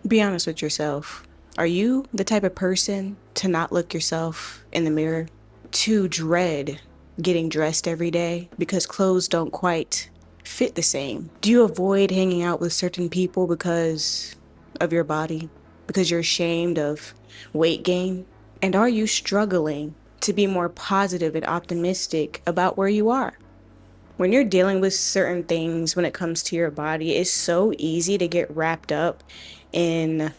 Be honest with yourself. Are you the type of person to not look yourself in the mirror? To dread getting dressed every day because clothes don't quite fit the same? Do you avoid hanging out with certain people because of your body? Because you're ashamed of weight gain? And are you struggling to be more positive and optimistic about where you are? When you're dealing with certain things when it comes to your body, it's so easy to get wrapped up in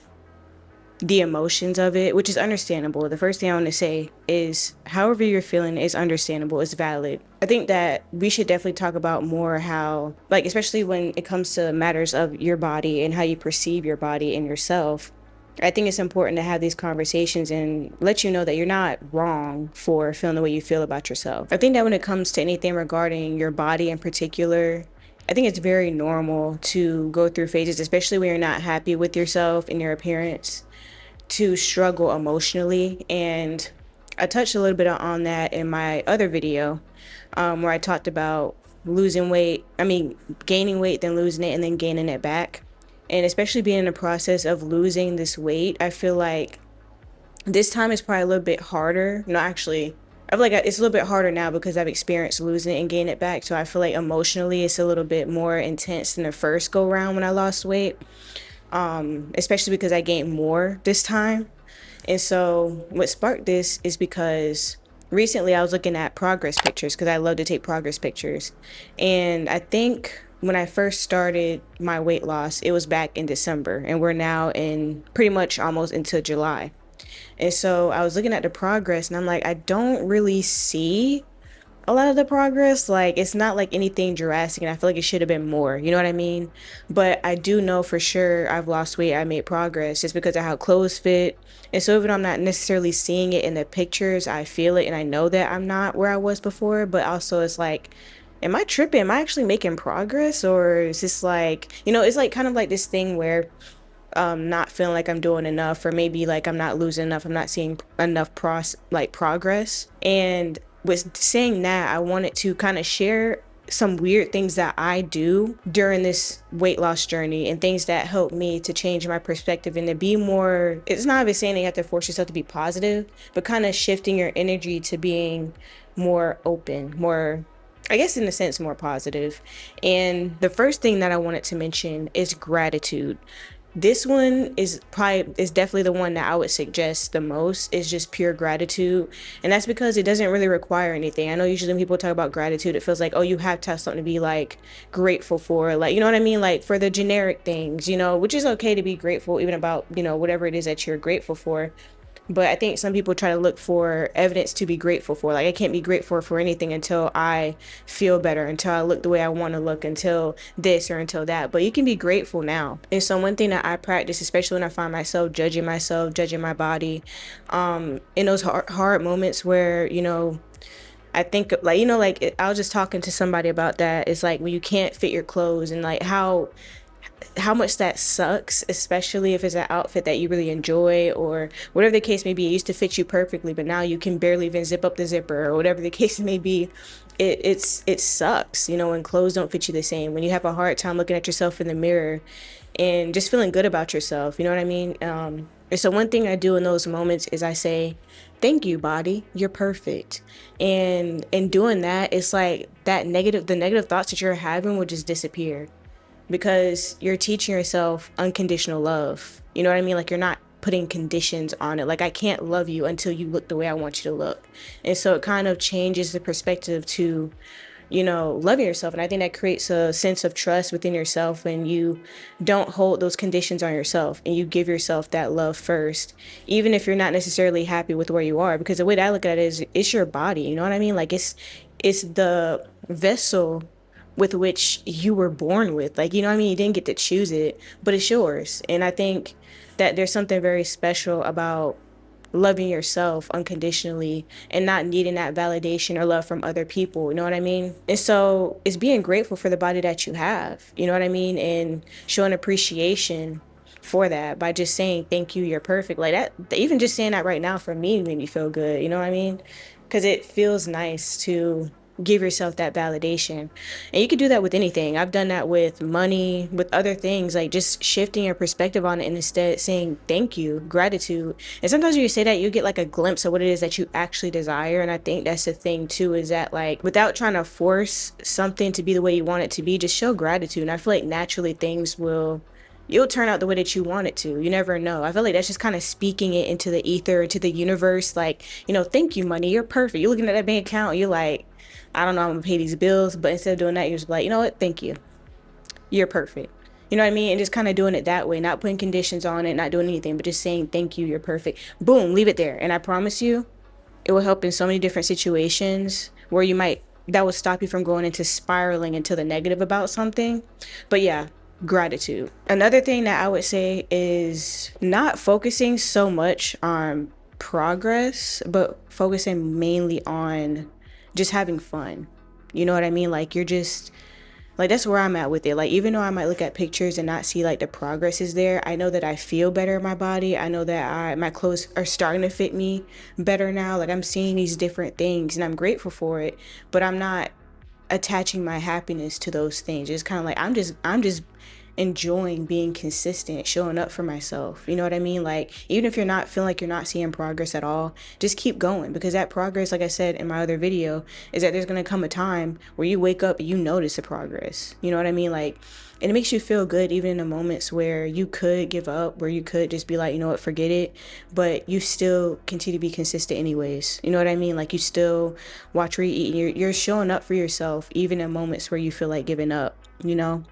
the emotions of it, which is understandable. The first thing I want to say is however you're feeling is understandable, it's valid. I think that we should definitely talk about more how, like, especially when it comes to matters of your body and how you perceive your body and yourself. I think it's important to have these conversations and let you know that you're not wrong for feeling the way you feel about yourself. I think that when it comes to anything regarding your body in particular, I think it's very normal to go through phases, especially when you're not happy with yourself and your appearance, to struggle emotionally. And I touched a little bit on that in my other video, where I talked about losing weight. I mean, gaining weight, then losing it, and then gaining it back. And especially being in the process of losing this weight, I feel like this time is probably a little bit harder. No, actually, I feel like it's a little bit harder now because I've experienced losing it and gaining it back. So I feel like emotionally it's a little bit more intense than the first go round when I lost weight, especially because I gained more this time. And so what sparked this is because recently I was looking at progress pictures because I love to take progress pictures. And I think when I first started my weight loss, it was back in December, and we're now in pretty much almost into July. And so I was looking at the progress and I'm like, I don't really see a lot of the progress. Like, it's not like anything drastic, and I feel like it should have been more, you know what I mean? But I do know for sure I've lost weight, I made progress just because of how clothes fit. And so even though I'm not necessarily seeing it in the pictures, I feel it and I know that I'm not where I was before. But also it's like, am I tripping? Am I actually making progress? Or is this like, it's like kind of like this thing where not feeling like I'm doing enough, or maybe like I'm not losing enough, I'm not seeing enough progress. And with saying that, I wanted to kind of share some weird things that I do during this weight loss journey and things that help me to change my perspective and to be more, it's not even saying that you have to force yourself to be positive, but kind of shifting your energy to being more open, more, I guess in a sense, more positive. And the first thing that I wanted to mention is gratitude. This one is definitely the one that I would suggest the most, is just pure gratitude. And that's because it doesn't really require anything. I know usually when people talk about gratitude, it feels like, oh, you have to have something to be like grateful for. Like, you know what I mean? Like for the generic things, which is okay to be grateful even about, whatever it is that you're grateful for. But I think some people try to look for evidence to be grateful for. Like, I can't be grateful for anything until I feel better, until I look the way I want to look, until this or until that. But you can be grateful now. And so one thing that I practice, especially when I find myself, judging my body, in those hard moments where, I think like, I was just talking to somebody about that. It's like when you can't fit your clothes and like how much that sucks, especially if it's an outfit that you really enjoy or whatever the case may be. It used to fit you perfectly, but now you can barely even zip up the zipper or whatever the case may be. It sucks, when clothes don't fit you the same. When you have a hard time looking at yourself in the mirror and just feeling good about yourself, you know what I mean? And so one thing I do in those moments is I say, "Thank you, body. You're perfect." And in doing that, it's like the negative thoughts that you're having will just disappear because you're teaching yourself unconditional love. You know what I mean? Like, you're not putting conditions on it. Like, I can't love you until you look the way I want you to look. And so it kind of changes the perspective to, loving yourself. And I think that creates a sense of trust within yourself when you don't hold those conditions on yourself and you give yourself that love first, even if you're not necessarily happy with where you are. Because the way that I look at it is it's your body. You know what I mean? Like, it's the vessel with which you were born with. Like, you know what I mean? You didn't get to choose it, but it's yours. And I think that there's something very special about loving yourself unconditionally and not needing that validation or love from other people. You know what I mean? And so it's being grateful for the body that you have. You know what I mean? And showing appreciation for that by just saying, "Thank you, you're perfect." Like that, even just saying that right now for me made me feel good. You know what I mean? Because it feels nice to give yourself that validation. And you could do that with anything. I've done that with money, with other things, like just shifting your perspective on it and instead saying thank you, gratitude. And sometimes when you say that, you get like a glimpse of what it is that you actually desire. And I think that's the thing too, is that like without trying to force something to be the way you want it to be, just show gratitude. And I feel like naturally things will, you'll turn out the way that you want it to. You never know. I feel like that's just kind of speaking it into the ether, into the universe. Like, thank you, money. You're perfect. You're looking at that bank account. You're like, I don't know, I'm gonna pay these bills. But instead of doing that, you're just like, you know what? Thank you. You're perfect. You know what I mean? And just kind of doing it that way, not putting conditions on it, not doing anything, but just saying, thank you. You're perfect. Boom, leave it there. And I promise you, it will help in so many different situations where that will stop you from going into spiraling into the negative about something. But yeah, gratitude. Another thing that I would say is not focusing so much on progress, but focusing mainly on just having fun. You know what I mean? Like, you're just like, that's where I'm at with it. Like, even though I might look at pictures and not see like the progress is there, I know that I feel better in my body. I know that my clothes are starting to fit me better now. Like, I'm seeing these different things and I'm grateful for it, but I'm not attaching my happiness to those things. It's kind of like I'm just enjoying being consistent, showing up for myself. You know what I mean? Like, even if you're not feeling like you're not seeing progress at all, just keep going, because that progress, like I said in my other video, is that there's going to come a time where you wake up and you notice the progress. You know what I mean? Like, and it makes you feel good even in the moments where you could give up, where you could just be like, you know what, forget it, but you still continue to be consistent anyways. You know what I mean? Like, you still watch where you eat, and you're showing up for yourself even in moments where you feel like giving up, you know?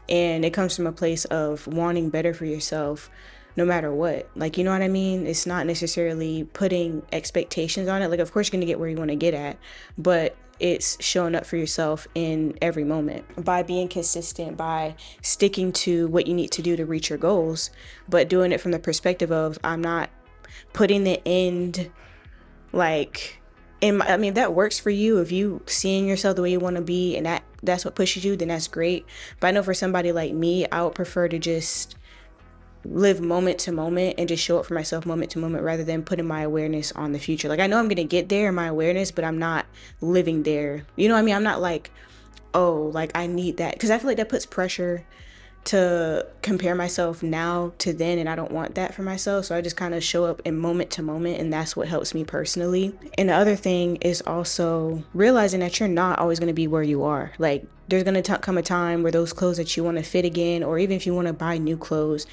And it comes from a place of wanting better for yourself no matter what. Like, you know what I mean? It's not necessarily putting expectations on it. Like, of course you're going to get where you want to get at, but it's showing up for yourself in every moment by being consistent, by sticking to what you need to do to reach your goals, but doing it from the perspective of, I'm not putting the end, like, I mean, if that works for you, if you seeing yourself the way you want to be, and that's what pushes you, then that's great. But I know for somebody like me, I would prefer to just live moment to moment and just show up for myself moment to moment, rather than putting my awareness on the future. Like, I know I'm gonna get there in my awareness, but I'm not living there. You know what I mean? I'm not like, oh, like I need that, because I feel like that puts pressure to compare myself now to then, and I don't want that for myself. So I just kind of show up in moment to moment, and that's what helps me personally. And the other thing is also realizing that you're not always going to be where you are. Like, there's going to come a time where those clothes that you want to fit again, or even if you want to buy new clothes,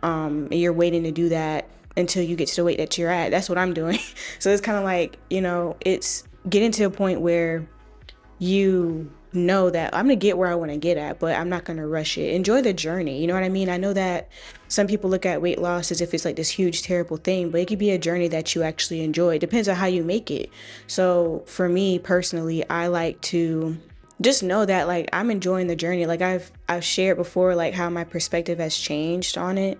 and you're waiting to do that until you get to the weight that you're at. That's what I'm doing. So it's kind of like, it's getting to a point where you know that I'm gonna get where I want to get at, but I'm not gonna rush it. Enjoy the journey. You know what I mean? I know that some people look at weight loss as if it's like this huge terrible thing, but it could be a journey that you actually enjoy. It depends on how you make it. So for me personally, I like to just know that, like, I'm enjoying the journey. Like, I've shared before, like, how my perspective has changed on it,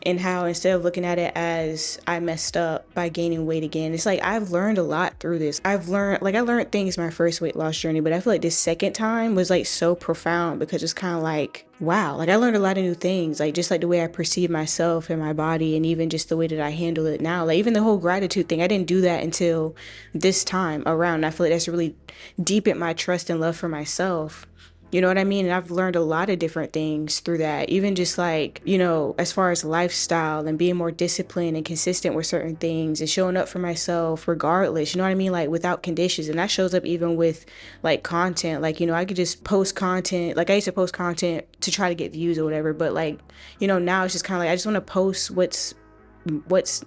and how instead of looking at it as I messed up by gaining weight again, it's like I've learned a lot through this. I learned things my first weight loss journey, but I feel like this second time was like so profound, because it's kind of like, wow, like I learned a lot of new things, like just like the way I perceive myself and my body, and even just the way that I handle it now. Like, even the whole gratitude thing, I didn't do that until this time around. I feel like that's really deepened my trust and love for myself. You know what I mean? And I've learned a lot of different things through that. Even just like, as far as lifestyle and being more disciplined and consistent with certain things and showing up for myself regardless, you know what I mean? Like, without conditions. And that shows up even with like content. Like, I could just post content. Like, I used to post content to try to get views or whatever. But like, now it's just kind of like, I just want to post what's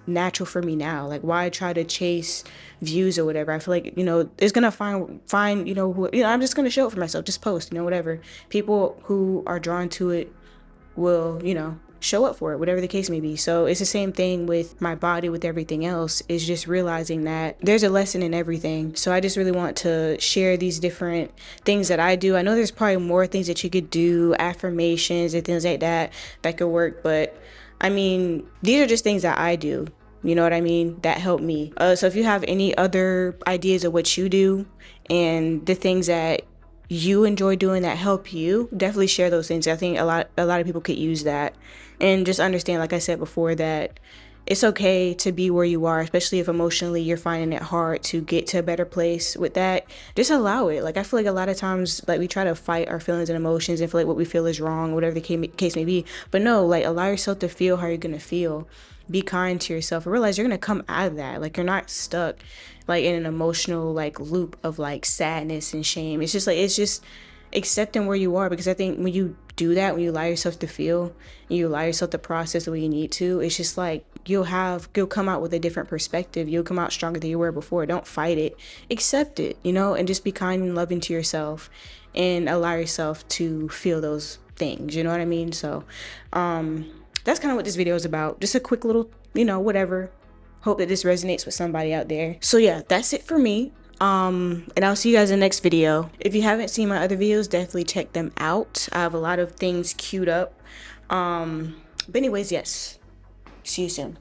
natural for me now. Like, why try to chase views or whatever? I feel like, it's gonna find I'm just gonna show it for myself, just post, whatever. People who are drawn to it will, show up for it, whatever the case may be. So it's the same thing with my body, with everything else, is just realizing that there's a lesson in everything. So I just really want to share these different things that I do. I know there's probably more things that you could do, affirmations and things like that could work, but I mean, these are just things that I do, you know what I mean, that help me. So if you have any other ideas of what you do and the things that you enjoy doing that help you, definitely share those things. I think a lot of people could use that. And just understand, like I said before, that it's okay to be where you are, especially if emotionally you're finding it hard to get to a better place with that. Just allow it. Like, I feel like a lot of times, like, we try to fight our feelings and emotions and feel like what we feel is wrong, whatever the case may be. But no, like, allow yourself to feel how you're gonna feel. Be kind to yourself and realize you're gonna come out of that. Like, you're not stuck like in an emotional like loop of like sadness and shame. It's just accepting where you are, because I think when you do that, when you allow yourself to feel, you allow yourself to process the way you need to, it's just like you'll come out with a different perspective. You'll come out stronger than you were before. Don't fight it, accept it, and just be kind and loving to yourself and allow yourself to feel those things, you know what I mean? So that's kind of what this video is about. Just a quick little, whatever. Hope that this resonates with somebody out there. So yeah, that's it for me. And I'll see you guys in the next video. If you haven't seen my other videos, definitely check them out. I have a lot of things queued up. But anyways, yes. See you soon.